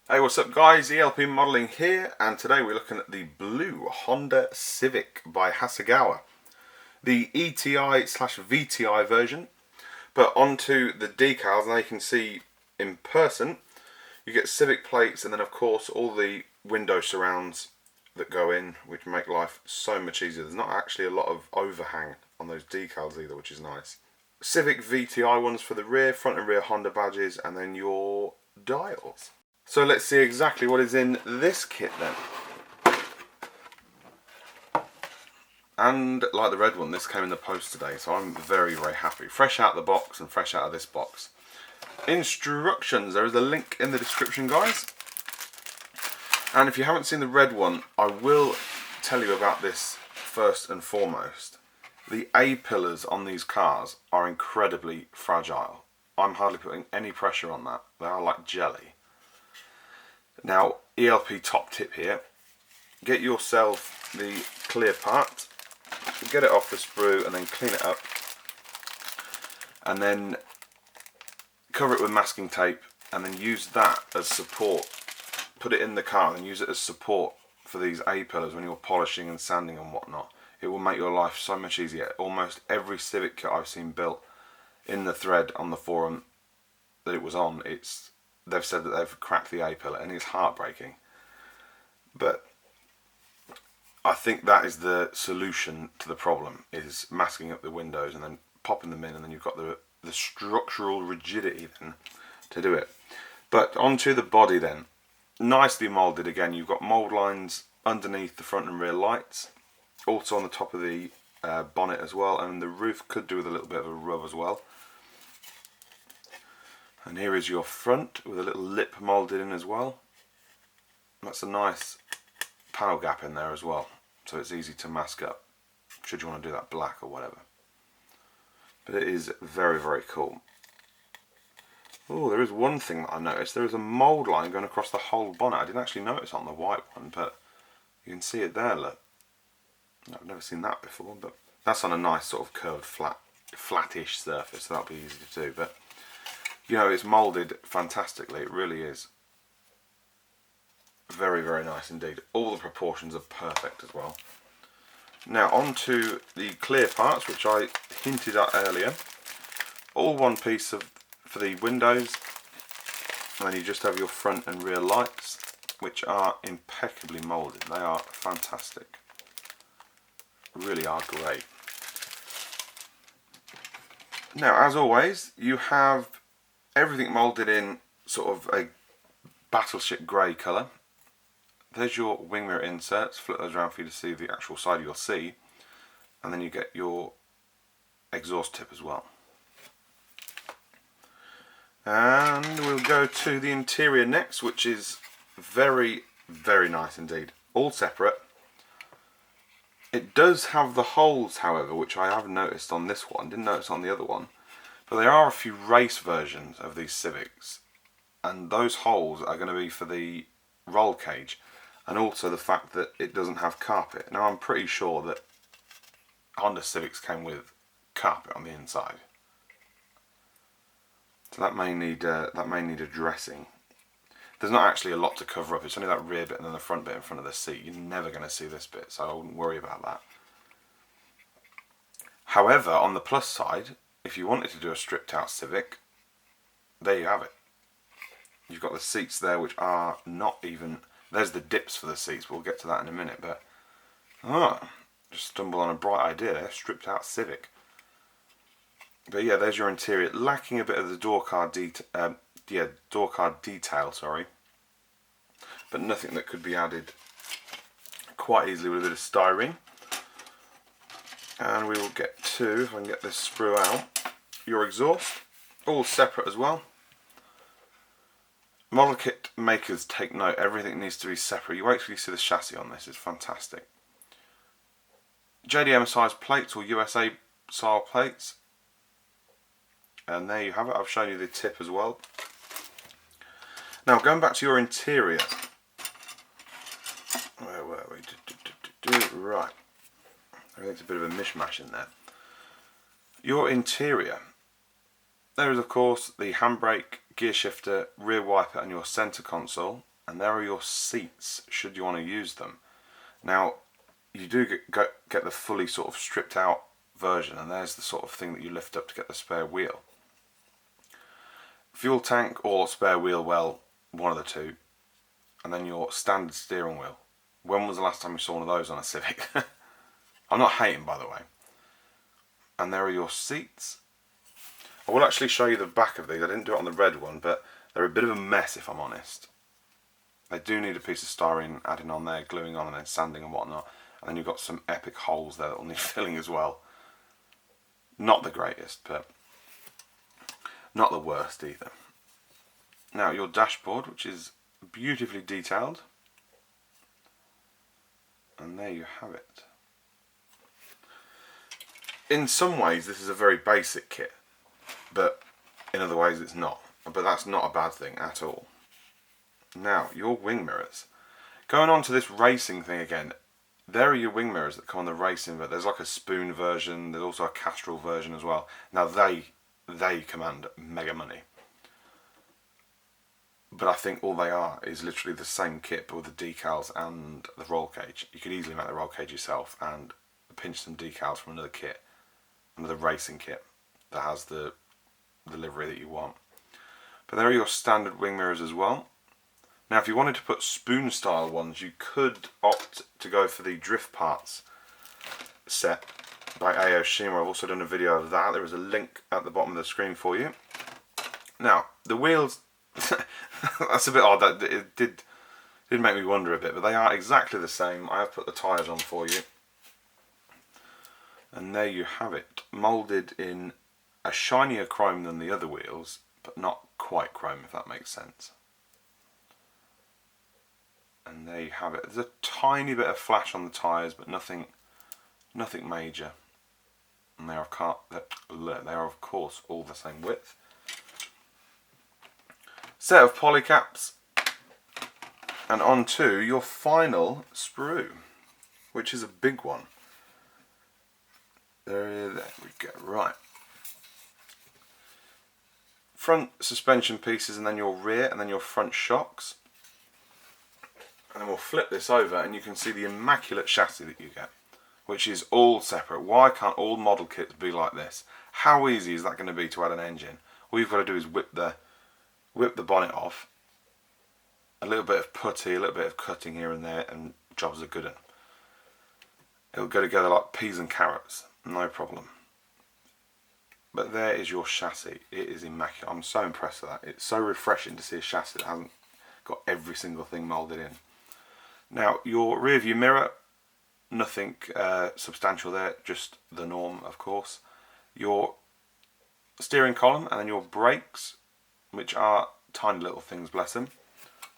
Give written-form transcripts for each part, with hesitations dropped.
Hey, what's up guys, ELP Modelling here, and today we're looking at the blue Honda Civic by Hasegawa. The ETi/VTi version, but onto the decals. Now you can see in person, you get Civic plates and then of course all the window surrounds that go in, which make life so much easier. There's not actually a lot of overhang on those decals either, which is nice. Civic VTi ones for the rear, front and rear Honda badges, and then your dials. So let's see exactly what is in this kit then. And like the red one, this came in the post today, so I'm very happy. Fresh out of the box and fresh out of this box. Instructions, there is a link in the description guys. And if you haven't seen the red one, I will tell you about this first and foremost. The A-pillars on these cars are incredibly fragile. I'm hardly putting any pressure on that. They are like jelly. Now, ELP top tip here, get yourself the clear part, get it off the sprue and then clean it up, and then cover it with masking tape and then use that as support. Put it in the car and use it as support for these A-pillars when you're polishing and sanding and whatnot. It will make your life so much easier. Almost every Civic kit I've seen built in the thread on the forum that it was on, they've said that they've cracked the A-pillar and it's heartbreaking. But I think that is the solution to the problem, is masking up the windows and then popping them in, and then you've got the structural rigidity then to do it. But onto the body then. Nicely moulded again. You've got mould lines underneath the front and rear lights, also on the top of the bonnet as well, and the roof could do with a little bit of a rub as well. And here is your front with a little lip moulded in as well. That's a nice panel gap in there as well, so it's easy to mask up should you want to do that black or whatever. But it is very cool. Oh, there is one thing that I noticed. There is a mould line going across the whole bonnet. I didn't actually notice on the white one, but you can see it there, look. I've never seen that before, but that's on a nice sort of curved flattish surface, so that'll be easy to do. But you know, it's moulded fantastically, it really is. Very nice indeed. All the proportions are perfect as well. Now on to the clear parts, which I hinted at earlier. All one piece for the windows, and then you just have your front and rear lights, which are impeccably moulded. They are fantastic. Really are great. Now as always, you have everything moulded in sort of a battleship grey colour. There's your wing mirror inserts, flip those around for you to see the actual side you'll see, and then you get your exhaust tip as well. And we'll go to the interior next, which is very nice indeed. All separate. It does have the holes, however, which I have noticed on this one, didn't notice on the other one. But there are a few race versions of these Civics, and those holes are going to be for the roll cage, and also the fact that it doesn't have carpet. Now I'm pretty sure that Honda Civics came with carpet on the inside, so that may need addressing. There's not actually a lot to cover up. It's only that rear bit and then the front bit in front of the seat. You're never going to see this bit, so I wouldn't worry about that. However, on the plus side, if you wanted to do a stripped out Civic, there you have it. You've got the seats there, which are not even, there's the dips for the seats, but we'll get to that in a minute. But just stumbled on a bright idea there, stripped out Civic. But yeah, there's your interior, lacking a bit of the door card detail, sorry, but nothing that could be added quite easily with a bit of styrene. And we will get to, if I can get this sprue out, your exhaust, all separate as well. Model kit makers take note, everything needs to be separate. You wait till you see the chassis on this, it's fantastic. JDM size plates or USA style plates. And there you have it, I've shown you the tip as well. Now going back to your interior. Where were we? Right. Everything's a bit of a mishmash in there. Your interior. There is of course the handbrake, gear shifter, rear wiper and your centre console. And there are your seats, should you want to use them. Now, you do get the fully sort of stripped out version, and there's the sort of thing that you lift up to get the spare wheel. Fuel tank or spare wheel well, one of the two. And then your standard steering wheel. When was the last time you saw one of those on a Civic? I'm not hating, by the way. And there are your seats. I will actually show you the back of these. I didn't do it on the red one, but they're a bit of a mess if I'm honest. They do need a piece of styrene adding on there, gluing on and then sanding and whatnot. And then you've got some epic holes there that will need filling as well. Not the greatest, but not the worst either. Now your dashboard, which is beautifully detailed. And there you have it. In some ways this is a very basic kit, but in other ways it's not. But that's not a bad thing at all. Now, your wing mirrors. Going on to this racing thing again, there are your wing mirrors that come on the racing, but there's like a spoon version, there's also a Castrol version as well. Now they command mega money. But I think all they are is literally the same kit, but with the decals and the roll cage. You could easily make the roll cage yourself and pinch some decals from another kit, another racing kit that has the livery that you want. But there are your standard wing mirrors as well. Now if you wanted to put spoon style ones, you could opt to go for the drift parts set by Aoshima. I've also done a video of that. There is a link at the bottom of the screen for you. Now the wheels, that's a bit odd. That it did make me wonder a bit, but they are exactly the same. I have put the tyres on for you. And there you have it, moulded in a shinier chrome than the other wheels, but not quite chrome, if that makes sense. And there you have it. There's a tiny bit of flash on the tyres, but nothing major. And they are of course all the same width. Set of polycaps, and on to your final sprue, which is a big one. There we go. Right. Front suspension pieces, and then your rear, and then your front shocks. And then we'll flip this over and you can see the immaculate chassis that you get, which is all separate. Why can't all model kits be like this? How easy is that going to be to add an engine? All you've got to do is whip the bonnet off, a little bit of putty, a little bit of cutting here and there, and jobs are good. It'll go together like peas and carrots, no problem. But there is your chassis. It is immaculate. I'm so impressed with that. It's so refreshing to see a chassis that hasn't got every single thing moulded in. Now your rear view mirror, nothing substantial there, just the norm of course. Your steering column and then your brakes, which are tiny little things, bless them,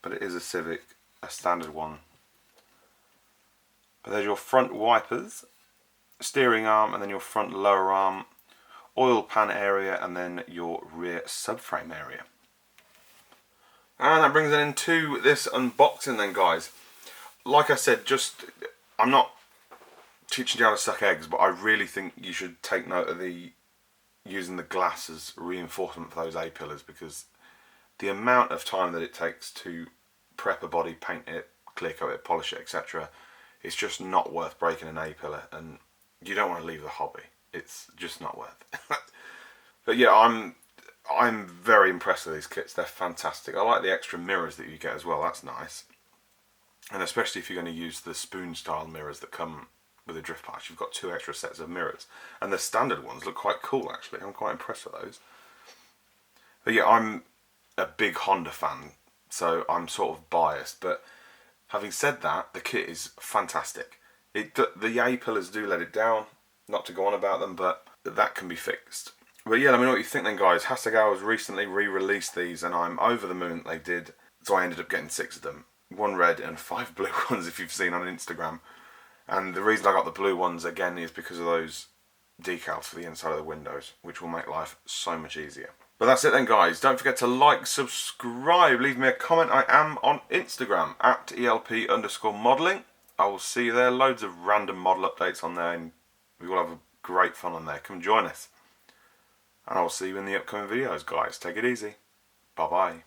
but it is a Civic, a standard one. But there's your front wipers, steering arm, and then your front lower arm, oil pan area, and then your rear subframe area. And that brings it into this unboxing then, guys. Like I said, I'm not teaching you how to suck eggs, but I really think you should take note of using the glass as reinforcement for those A-pillars, because the amount of time that it takes to prep a body, paint it, clear coat it, polish it, etc. It's just not worth breaking an A-pillar, and you don't want to leave the hobby. It's just not worth it. But yeah, I'm very impressed with these kits. They're fantastic. I like the extra mirrors that you get as well. That's nice. And especially if you're going to use the spoon style mirrors that come with the drift parts, you've got 2 extra sets of mirrors. And the standard ones look quite cool actually. I'm quite impressed with those. But yeah, I'm a big Honda fan, so I'm sort of biased. But having said that, the kit is fantastic. The A-pillars do let it down, not to go on about them, but that can be fixed. But yeah, let me know what you think then, guys. Hasegawa has recently re-released these, and I'm over the moon that they did. So I ended up getting 6 of them. 1 red and 5 blue ones, if you've seen on Instagram. And the reason I got the blue ones, again, is because of those decals for the inside of the windows, which will make life so much easier. But that's it then, guys. Don't forget to like, subscribe, leave me a comment. I am on Instagram, @ELP_modelling. I will see you there. Loads of random model updates on there, and we will have a great fun on there. Come join us. And I will see you in the upcoming videos, guys. Take it easy. Bye-bye.